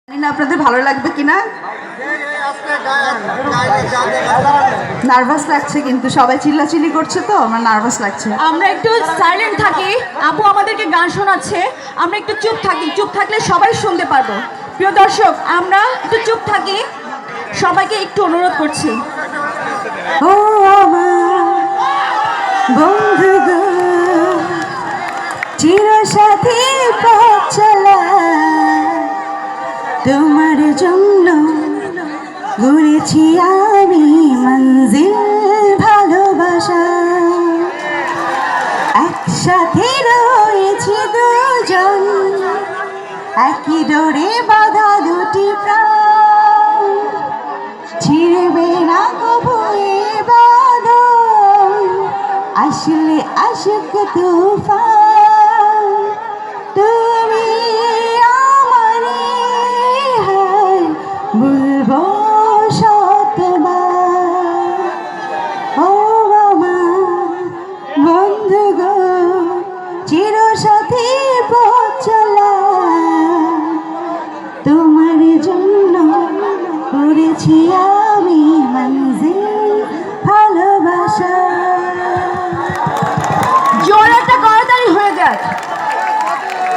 জানি না আপনাদের ভালো লাগবে কিনা। নার্ভাস লাগছে, কিন্তু সবাই চিল্লাচিল্লি করছে তো আমার নার্ভাস লাগছে। আমরা একটু সাইলেন্ট থাকি, আপু আমাদেরকে গান শোনাচ্ছে, আমরা একটু চুপ থাকি, চুপ থাকলে সবাই শুনতে পারবো। প্রিয় দর্শক, আমরা একটু চুপ থাকি, সবাইকে একটু অনুরোধ করছি। ও আমার বন্ধু গো, চিরসাথী পথ চলা, তোমার জন্য ঘুরেছি আমি মঞ্জিল ভালোবাসা। একসাথে রয়েছি দুজন, একই ডোরে বাঁধা দুটি প্রাণ, ছিড়বে না কবু এ বাঁধন, আসলে আশিক তুফান। তুমি আমারে হায় বলবো শতবার। ও আমার বন্ধু গো, চিরসাথী পথ চলা, তোমার জন্য করেছি।